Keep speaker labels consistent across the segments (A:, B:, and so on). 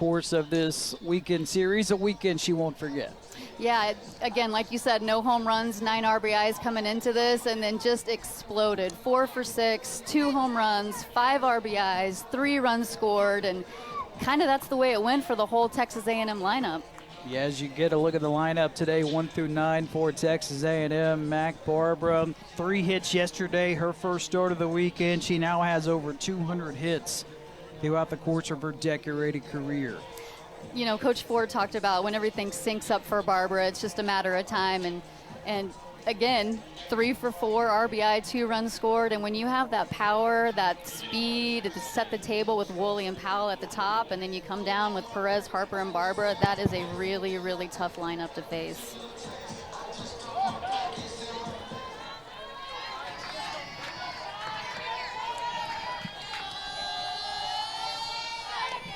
A: course of this weekend series, a weekend she won't forget.
B: Yeah, again, like you said, no home runs, 9 RBIs coming into this, and then just exploded. 4 for 6, 2 home runs, 5 RBIs, 3 runs scored, and kind of that's the way it went for the whole Texas A&M lineup.
A: Yeah, as you get a look at the lineup today, 1 through 9 for Texas A&M. Mac Barbara, 3 hits yesterday, her first start of the weekend. She now has over 200 hits throughout the course of her decorated career.
B: You know, Coach Ford talked about when everything syncs up for Barbara, it's just a matter of time. And again, 3 for 4 RBI, 2 runs scored. And when you have that power, that speed to set the table with Woolley and Powell at the top, and then you come down with Perez, Harper, and Barbara, that is a really, really tough lineup to face.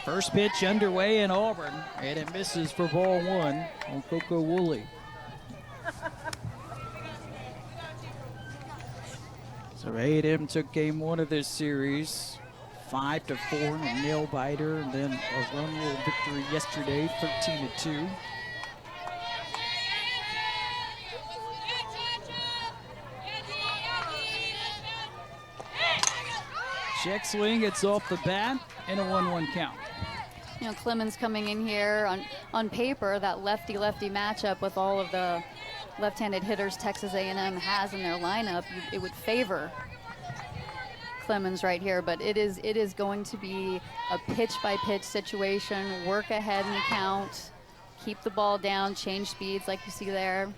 A: First pitch underway in Auburn, and it misses for ball 1 on Coco Woolley. So A&M took game 1 of this series, 5-4 in a nail biter, and then a run rule victory yesterday, 13-2. Check swing, it's off the bat, and a 1-1 count.
B: You know, Clemens coming in here on paper, that lefty-lefty matchup with all of the left-handed hitters Texas A&M has in their lineup, it would favor Clemens right here, but it is going to be a pitch-by-pitch situation, work ahead in the count, keep the ball down, change speeds like you see there.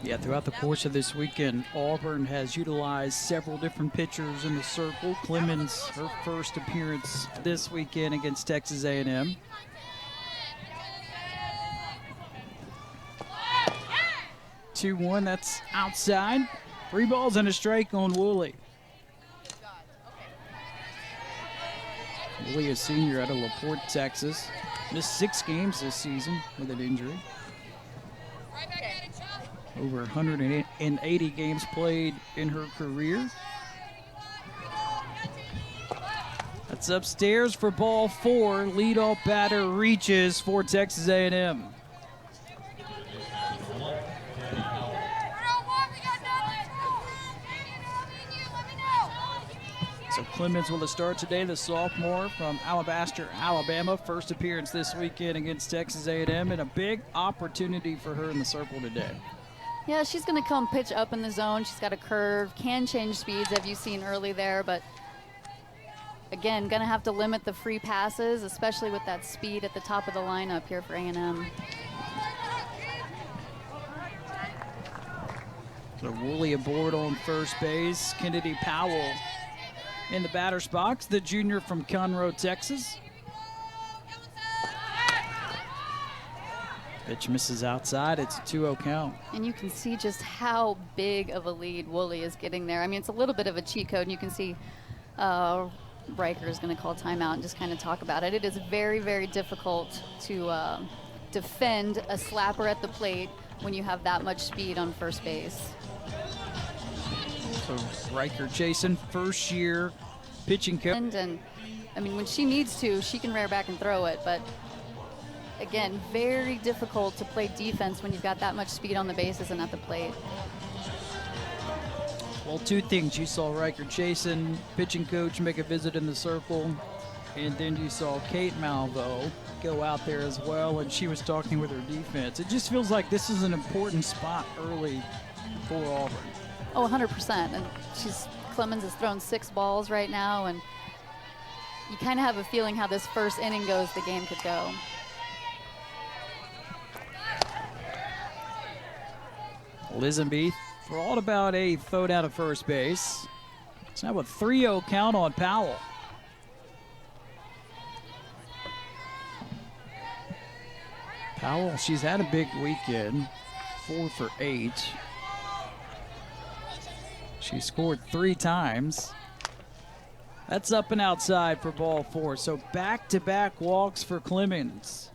A: Yeah, throughout the course of this weekend, Auburn has utilized several different pitchers in the circle. Clemens, her first appearance this weekend against Texas A&M. Two one, that's outside. 3 balls and a strike on Woolley. Woolley, a senior out of LaPorte, Texas. Missed 6 games this season with an injury. Over 180 games played in her career. That's upstairs for ball 4. Leadoff batter reaches for Texas A&M. So Clemens will start today, the sophomore from Alabaster, Alabama. First appearance this weekend against Texas A&M, and a big opportunity for her in the circle today.
B: Yeah, she's going to come pitch up in the zone. She's got a curve, can change speeds, as you've seen early there, but again, going to have to limit the free passes, especially with that speed at the top of the lineup here for A&M.
A: So Woolley aboard on first base. Kennedy Powell in the batter's box, the junior from Conroe, Texas. Pitch misses outside. It's a 2-0 count.
B: And you can see just how big of a lead Woolley is getting there. I mean, it's a little bit of a cheat code, and you can see Riker is going to call timeout and just kind of talk about it. It is very, very difficult to defend a slapper at the plate when you have that much speed on first base.
A: So Riker Jason, first year pitching coach.
B: And I mean, when she needs to, she can rear back and throw it, but again, very difficult to play defense when you've got that much speed on the bases and at the plate.
A: Well, 2 things. You saw Riker Jason, pitching coach, make a visit in the circle, and then you saw Kate Malvo go out there as well, and she was talking with her defense. It just feels like this is an important spot early for Auburn.
B: Oh, 100%. And Clemens has thrown 6 balls right now, and you kind of have a feeling how this first inning goes, the game could go.
A: Lisenby thought about a throw down to first base. It's now a 3-0 count on Powell. Powell, she's had a big weekend, 4 for 8. She scored 3 times. That's up and outside for ball 4. So back-to-back walks for Clemens.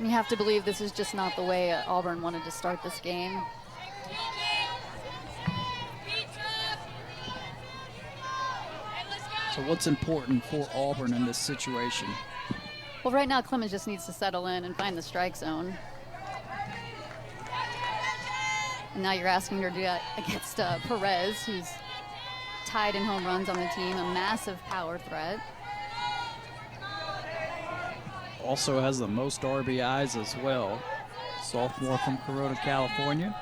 B: You have to believe this is just not the way Auburn wanted to start this game.
A: So what's important for Auburn in this situation?
B: Well, right now Clemens just needs to settle in and find the strike zone. And now you're asking her to do that against Perez, who's tied in home runs on the team, a massive power threat.
A: Also has the most RBIs as well. Sophomore from Corona, California.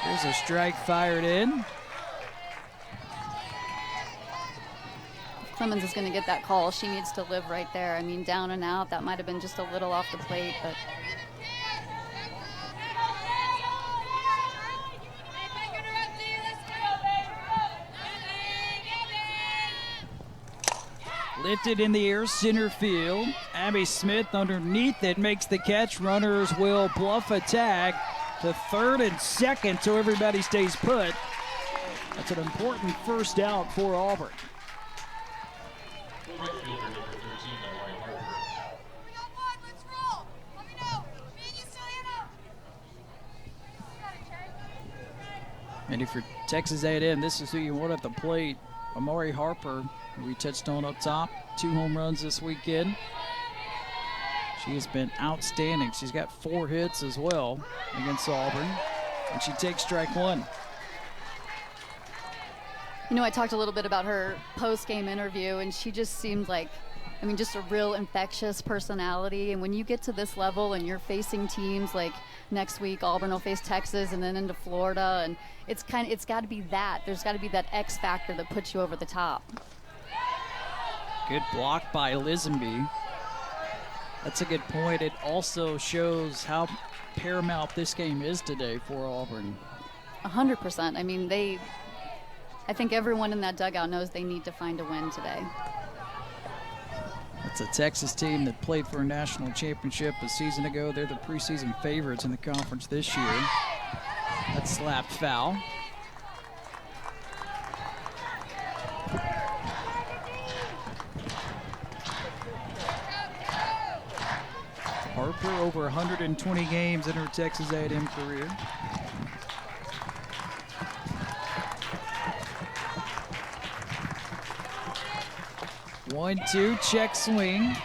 A: Here's a strike fired in.
B: If Clemens is going to get that call, she needs to live right there. I mean, down and out, that might have been just a little off the plate, but
A: lifted in the air, center field. Abby Smith underneath it makes the catch. Runners will bluff a tag to third and second, so everybody stays put. That's an important first out for Auburn. And if you're Texas A&M, this is who you want at the plate. Amari Harper, who we touched on up top, 2 home runs this weekend. She has been outstanding. She's got 4 hits as well against Auburn, and she takes strike 1.
B: you know, I talked a little bit about her post-game interview, and she just seemed like, I mean, just a real infectious personality. And when you get to this level and you're facing teams like next week, Auburn will face Texas and then into Florida, and it's got to be that. There's got to be that X factor that puts you over the top.
A: Good block by Lisenby. That's a good point. It also shows how paramount this game is today for Auburn.
B: 100%. I mean, I think everyone in that dugout knows they need to find a win today.
A: It's a Texas team that played for a national championship a season ago. They're the preseason favorites in the conference this year. That's slapped foul. Harper over 120 games in her Texas A&M career. One-two, check swing.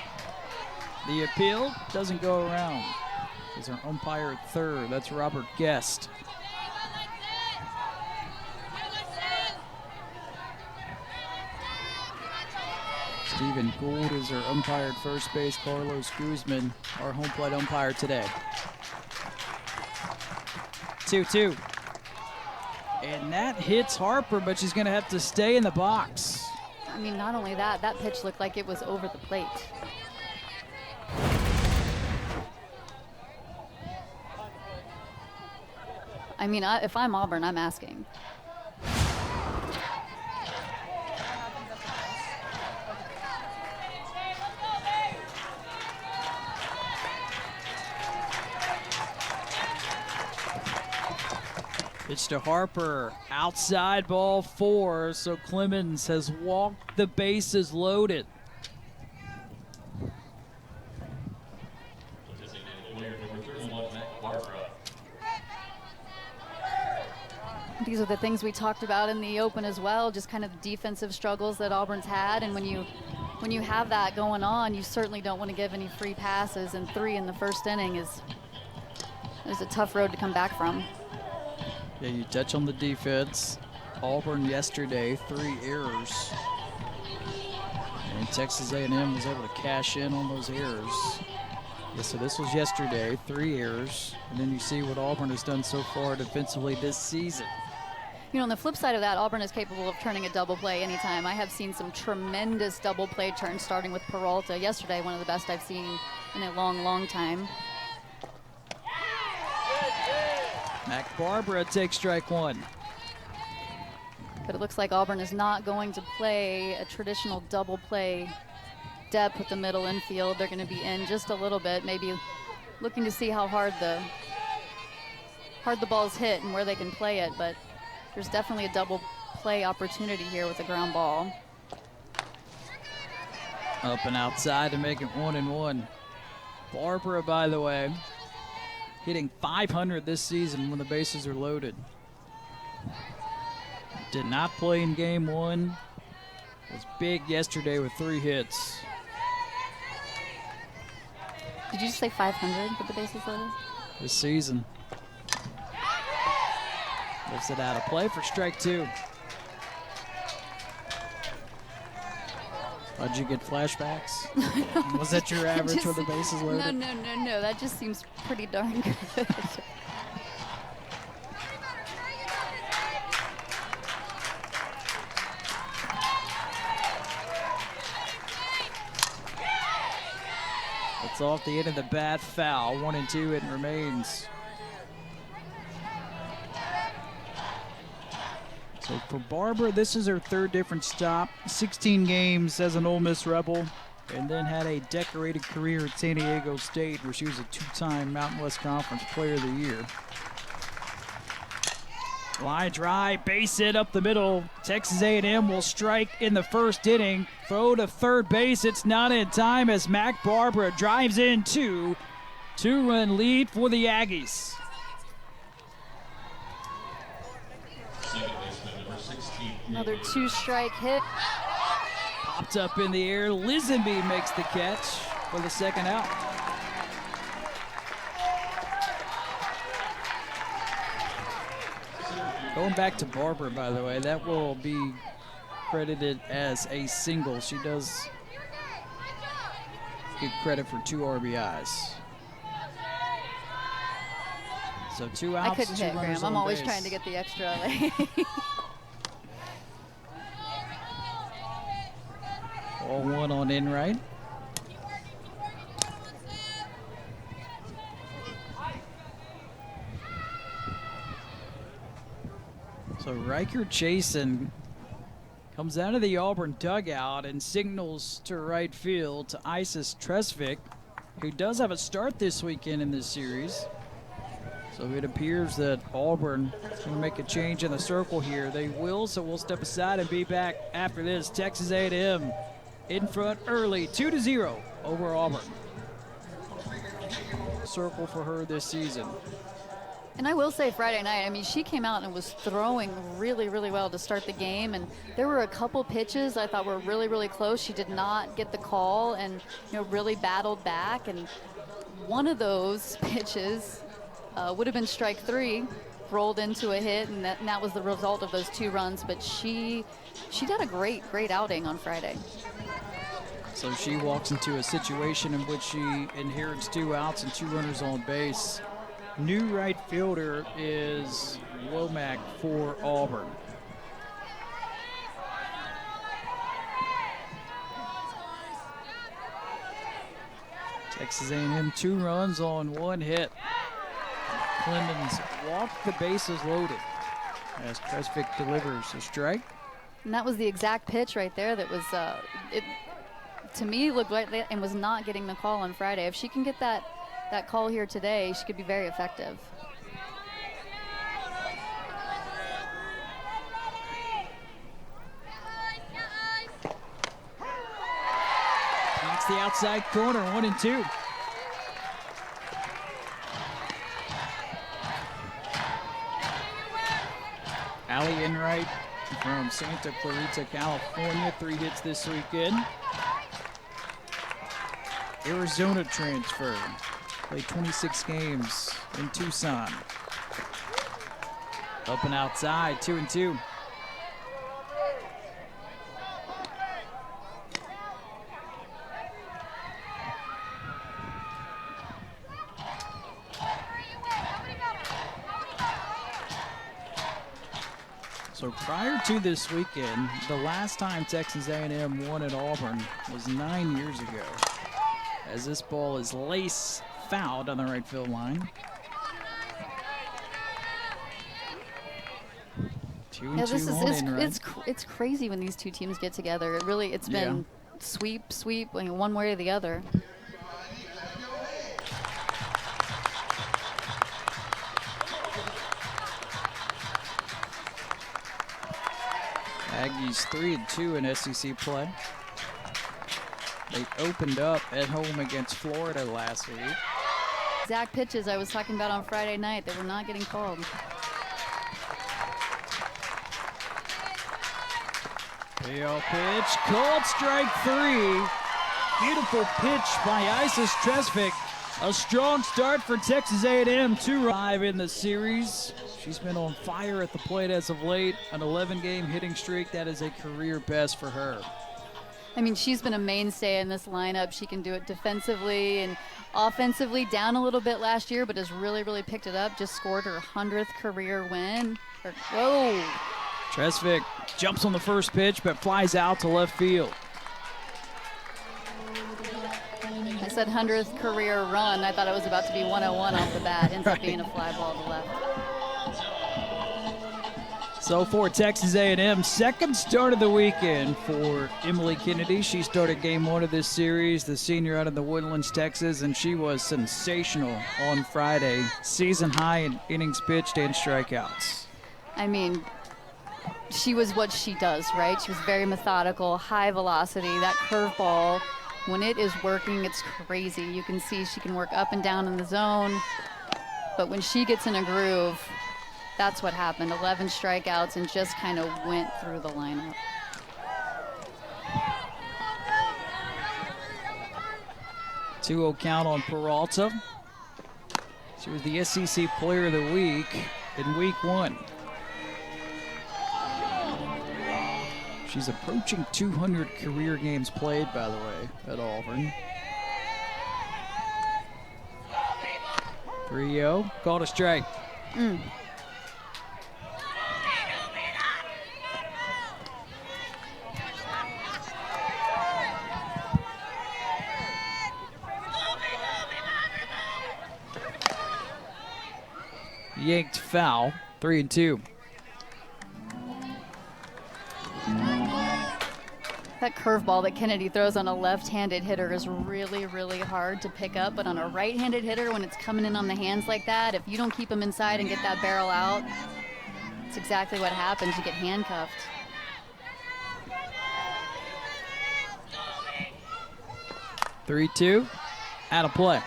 A: The appeal doesn't go around. Is our umpire at third. That's Robert Guest. Stephen Gould is our umpire at first base. Carlos Guzman, our home plate umpire today. 2-2. And that hits Harper, but she's going to have to stay in the box.
B: I mean, not only that, that pitch looked like it was over the plate. I mean, if I'm Auburn, I'm asking.
A: Pitch to Harper, outside ball 4, so Clemens has walked the bases loaded.
B: These are the things we talked about in the open as well, just kind of the defensive struggles that Auburn's had, and when you have that going on, you certainly don't want to give any free passes, and 3 in the first inning is a tough road to come back from.
A: Yeah, you touch on the defense. Auburn yesterday, 3 errors. And Texas A&M was able to cash in on those errors. Yeah, so this was yesterday, 3 errors. And then you see what Auburn has done so far defensively this season.
B: You know, on the flip side of that, Auburn is capable of turning a double play anytime. I have seen some tremendous double play turns, starting with Peralta yesterday, one of the best I've seen in a long, long time.
A: Mac Barbara takes strike 1.
B: But it looks like Auburn is not going to play a traditional double play depth with the middle infield. They're going to be in just a little bit, maybe looking to see how hard the ball's hit and where they can play it. But there's definitely a double play opportunity here with a ground ball.
A: Up and outside to make it 1-1. Barbara, by the way, hitting .500 this season when the bases are loaded. Did not play in game one. Was big yesterday with 3 hits.
B: Did you just say 500 with the bases loaded?
A: This season. Lifts it out of play for strike 2. How'd you get flashbacks? Was that your average with the bases loaded?
B: No. That just seems pretty darn good.
A: It's off the end of the bat, foul. 1-2, it remains. So for Barbara, this is her 3rd different stop. 16 games as an Ole Miss Rebel, and then had a decorated career at San Diego State, where she was a 2-time Mountain West Conference Player of the Year. Line drive, base hit up the middle. Texas A&M will strike in the 1st inning. Throw to 3rd base. It's not in time as Mac Barbara drives in 2. 2-run lead for the Aggies.
B: Another 2-strike hit.
A: Popped up in the air. Lisenby makes the catch for the 2nd out. Going back to Barbara, by the way, that will be credited as a single. She does get credit for 2 RBIs. So 2 outs.
B: I couldn't hit, Graham. I'm always trying to get the extra.
A: All 1 on in right. So Riker Chasen comes out of the Auburn dugout and signals to right field to Isis Tresvik, who does have a start this weekend in this series. So it appears that Auburn is going to make a change in the circle here. They will, so we'll step aside and be back after this. Texas A&M in front early, 2-0 over Auburn. Circle for her this season.
B: And I will say Friday night, I mean, she came out and was throwing really, really well to start the game. And there were a couple pitches I thought were really, really close. She did not get the call and, really battled back. And one of those pitches would have been strike 3, rolled into a hit, and that was the result of those 2 runs. But she did a great outing on Friday.
A: So she walks into a situation in which she inherits 2 outs and 2 runners on base. New right fielder is Womack for Auburn. Texas A&M 2 runs on 1 hit. Clemens walked the bases loaded as Tresvik delivers a strike.
B: And that was the exact pitch right there that was, it to me looked like that and was not getting the call on Friday. If she can get that call here today, she could be very effective.
A: That's the outside corner, 1-2. Allie Enright from Santa Clarita, California, 3 hits this weekend. Arizona transfer. Played 26 games in Tucson. Up and outside, 2-2. So prior to this weekend, the last time Texas A&M won at Auburn was 9 years ago, as this ball is lace fouled on the right field line. 2-2
B: it's crazy when these 2 teams get together. It's been sweep, one way or the other.
A: Aggies 3-2 in SEC play. They opened up at home against Florida last week.
B: Exact pitches I was talking about on Friday night. They were not getting called.
A: Payoff pitch, called strike 3. Beautiful pitch by Isis Tresvik. A strong start for Texas A&M, 2-5 in the series. She's been on fire at the plate as of late. An 11-game hitting streak, that is a career best for her.
B: I mean, she's been a mainstay in this lineup. She can do it defensively and offensively, down a little bit last year, but has really, really picked it up. Just scored her 100th career win. Whoa.
A: Tresvik jumps on the first pitch, but flies out to left field.
B: I said 100th career run. I thought it was about to be 101 off the bat. Ends up being a fly ball to left.
A: So for Texas A&M, second start of the weekend for Emily Kennedy. She started game 1 of this series, the senior out of the Woodlands, Texas, and she was sensational on Friday. Season high in innings pitched and strikeouts.
B: I mean, she was what she does, right? She was very methodical, high velocity. That curveball, when it is working, it's crazy. You can see she can work up and down in the zone, but when she gets in a groove, that's what happened. 11 strikeouts and just kind of went through the lineup.
A: Two-0 count on Peralta. She was the SEC Player of the Week in Week 1. She's approaching 200 career games played, by the way, at Auburn. 3-0, called a strike. Yanked foul, 3-2.
B: That curveball that Kennedy throws on a left-handed hitter is really, really hard to pick up, but on a right-handed hitter, when it's coming in on the hands like that, if you don't keep them inside and get that barrel out, it's exactly what happens. You get handcuffed.
A: Three-two, out of play.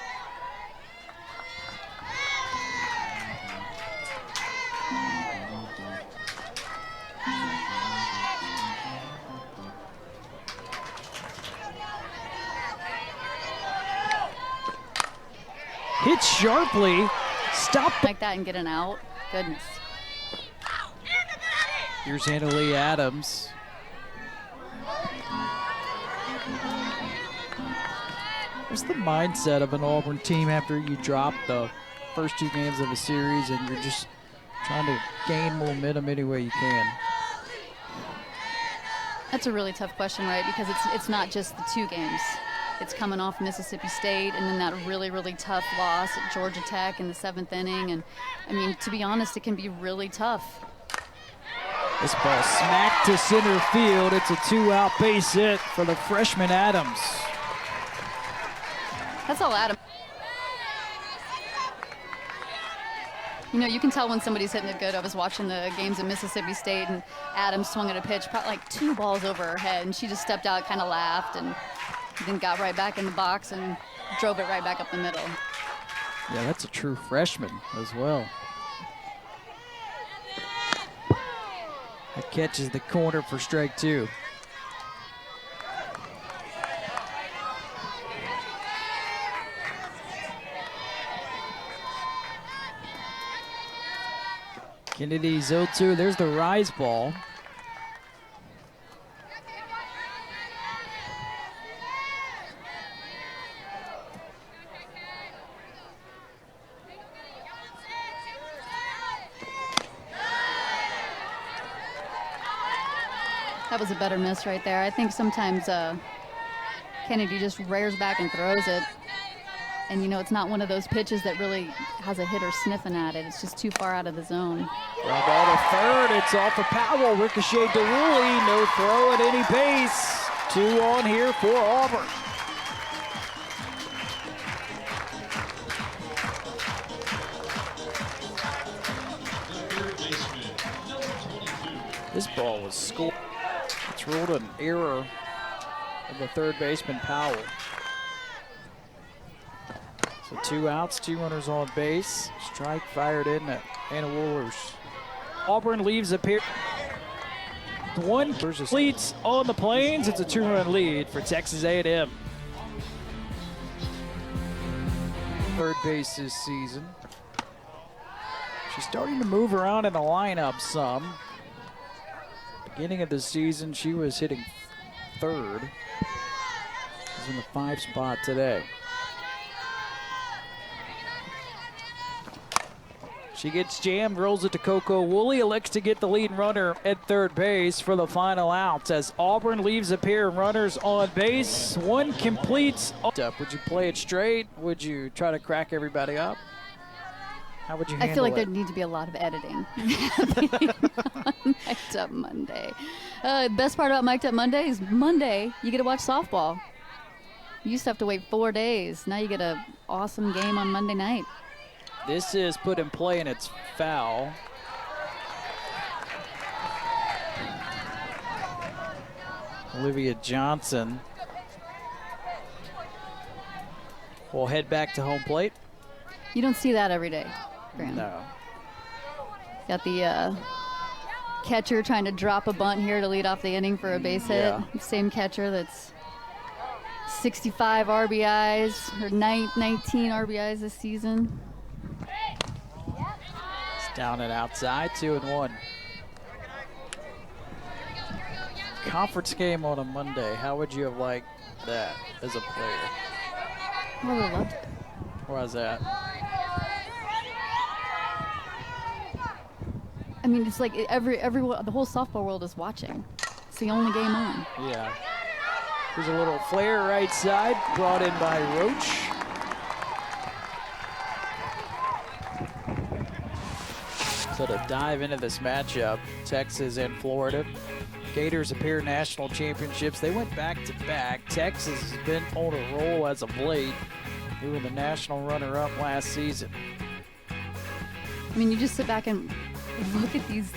A: Hit sharply, stop
B: Like that and get an out. Goodness.
A: Here's Annalee Adams. What's the mindset of an Auburn team after you drop the first 2 games of a series and you're just trying to gain momentum any way you can?
B: That's a really tough question, right? Because it's not just the 2 games. It's coming off Mississippi State and then that really, really tough loss at Georgia Tech in the 7th inning. And, I mean, to be honest, it can be really tough.
A: This ball smacked to center field. It's a 2-out base hit for the freshman Adams.
B: That's all Adams. You know, you can tell when somebody's hitting it good. I was watching the games at Mississippi State, and Adams swung at a pitch, probably like 2 balls over her head, and she just stepped out, kind of laughed, and then got right back in the box and drove it right back up the middle.
A: Yeah, that's a true freshman as well. That catches the corner for strike 2. Kennedy's 0-2. There's the rise ball.
B: That was a better miss right there. I think sometimes Kennedy just rears back and throws it. And, you know, it's not one of those pitches that really has a hitter sniffing at it. It's just too far out of the zone.
A: Ground ball to third. It's off of Powell. Ricochet to Woolley. No throw at any base. 2 on here for Auburn. This ball was scored. It's ruled an error of the third baseman, Powell. So 2 outs, 2 runners on base. Strike fired in at Anna Woolers. Auburn leaves a pair. 1 completes on the Plains. It's a 2-run lead for Texas A&M. Third base this season. She's starting to move around in the lineup some. Beginning of the season, she was hitting third. She's in the 5 spot today. She gets jammed, rolls it to Coco Woolley, elects to get the lead runner at third base for the final out as Auburn leaves a pair of runners on base. 1 completes. Would you play it straight? Would you try to crack everybody up? How would you handle it?
B: I feel like there needs to be a lot of editing on Mic'd Up Monday. Best part about Mic'd Up Monday is Monday, you get to watch softball. You used to have to wait 4 days. Now you get an awesome game on Monday night.
A: This is put in play and it's foul. Olivia Johnson will head back to home plate.
B: You don't see that every day, Graham.
A: No.
B: Got the catcher trying to drop a bunt here to lead off the inning for a base hit. Same catcher that's 65 RBIs, or 19 RBIs this season.
A: It's down and outside, 2-1. Conference game on a Monday. How would you have liked that as a player?
B: I would have loved it.
A: Why is that?
B: I mean, it's like everyone, the whole softball world is watching. It's the only game on.
A: Yeah. Here's a little flare right side, brought in by Roach. So to dive into this matchup, Texas and Florida. Gators appear national championships. They went back-to-back. Texas has been on a roll as of late. They were the national runner-up last season.
B: I mean, you just sit back and look at these.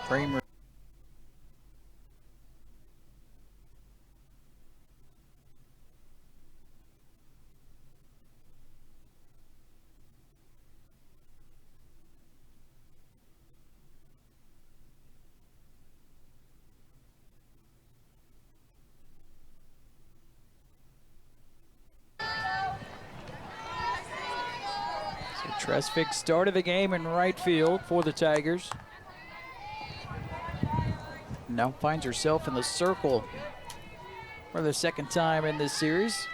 A: Framer. Tresvik started the game in right field for the Tigers. Now finds herself in the circle for the second time in this series.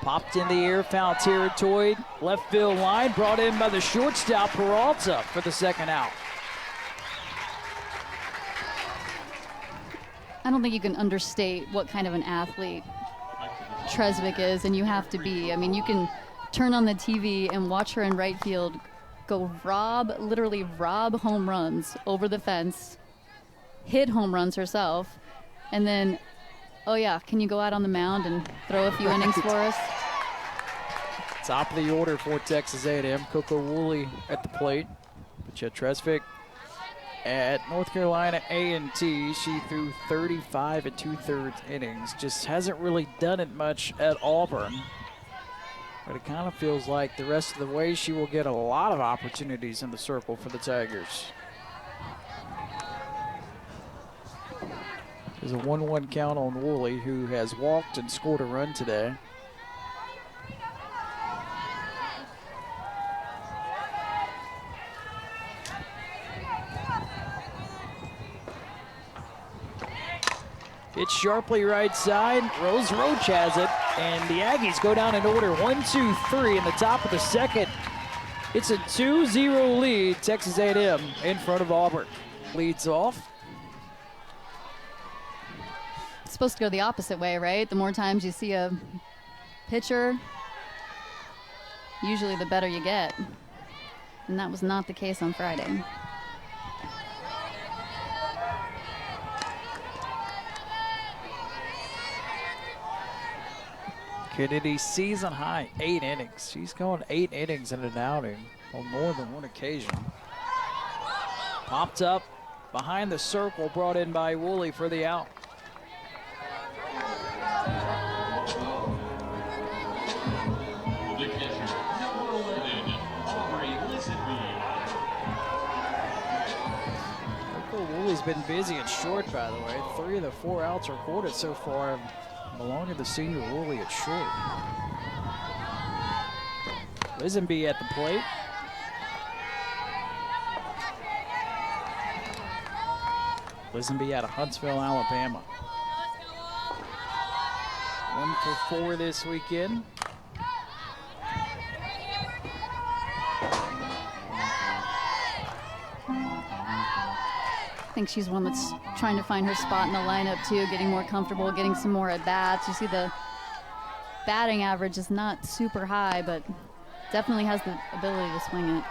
A: Popped in the air, foul territory, left field line, brought in by the shortstop Peralta for the second out.
B: I don't think you can understate what kind of an athlete Tresvik is, and you have to be. I mean, you can turn on the TV and watch her in right field go literally rob home runs over the fence, hit home runs herself, and then, oh yeah, can you go out on the mound and throw a few innings for us?
A: Top of the order for Texas A&M, Coco Woolley at the plate. But Tresvik at North Carolina A&T, she threw 35 2/3 innings. Just hasn't really done it much at Auburn. But it kind of feels like the rest of the way she will get a lot of opportunities in the circle for the Tigers. There's a 1-1 count on Woolley, who has walked and scored a run today. It's sharply right side. Rose Roach has it, and the Aggies go down in order 1-2-3 in the top of the second. It's a 2-0 lead. Texas A&M in front of Auburn. Leads off.
B: It's supposed to go the opposite way, right? The more times you see a pitcher, usually the better you get. And that was not the case on Friday.
A: Kennedy season high, 8 innings. She's going 8 innings in an outing on more than one occasion. Popped up behind the circle, brought in by Woolley for the out. Woolley's been busy at short, by the way. 3 of the 4 outs recorded so far belong to the senior Woolley at short. Lisenby at the plate. Lisenby out of Huntsville, Alabama. 1 for 4 this weekend.
B: I think she's one that's trying to find her spot in the lineup too, getting more comfortable, getting some more at-bats. You see the batting average is not super high, but definitely has the ability to swing it.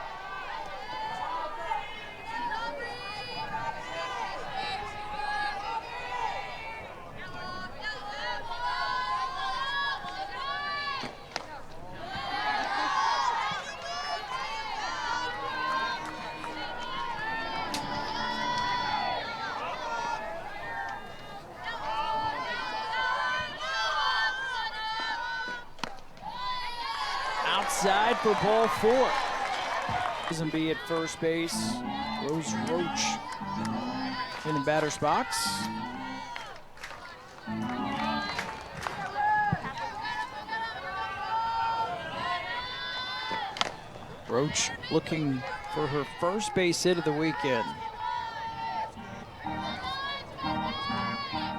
A: Outside for ball 4. Lisenby at first base. Rose Roach in the batter's box. Roach looking for her first base hit of the weekend.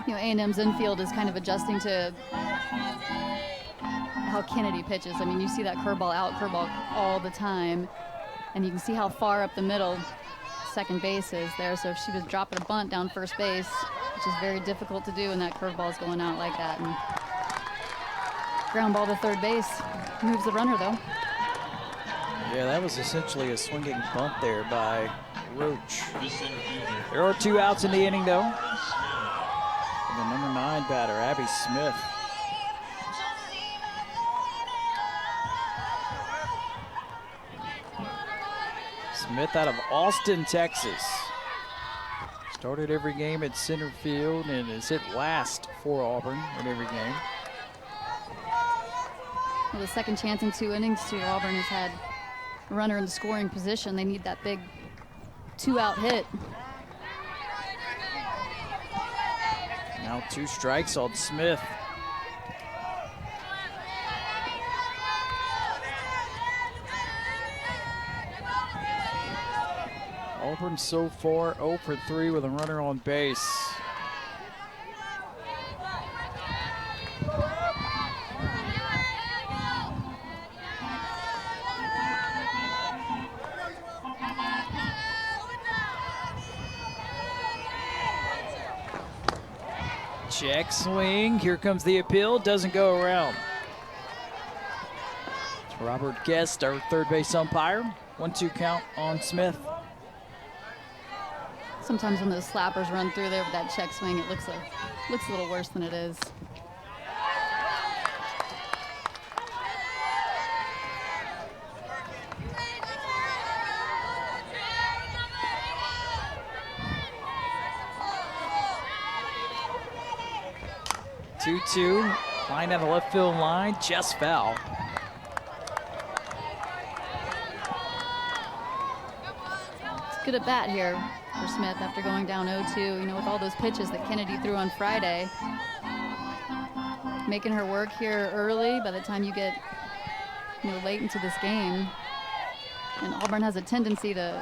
B: You know, A&M's infield is kind of adjusting to how Kennedy pitches. I mean, you see that curveball out, curveball all the time, and you can see how far up the middle second base is there. So if she was dropping a bunt down first base, which is very difficult to do, and that curveball is going out like that, and ground ball to third base moves the runner though.
A: Yeah, that was essentially a swinging bunt there by Roach. There are 2 outs in the inning though. And the number 9 batter, Abby Smith. Smith out of Austin, Texas. Started every game at center field and has hit last for Auburn in every game.
B: Well, the second chance in 2 innings too. Auburn has had a runner in the scoring position. They need that big 2-out hit.
A: Now 2 strikes on Smith. Auburn so far 0 for 3 with a runner on base. Check swing. Here comes the appeal. Doesn't go around. It's Robert Guest, our third base umpire. 1-2 count on Smith.
B: Sometimes when those slappers run through there with that check swing, it looks a little worse than it is.
A: Two, line down the left field line, just foul.
B: It's good at bat here for Smith after going down 0-2. You know, with all those pitches that Kennedy threw on Friday, making her work here early. By the time you get, late into this game, and Auburn has a tendency to,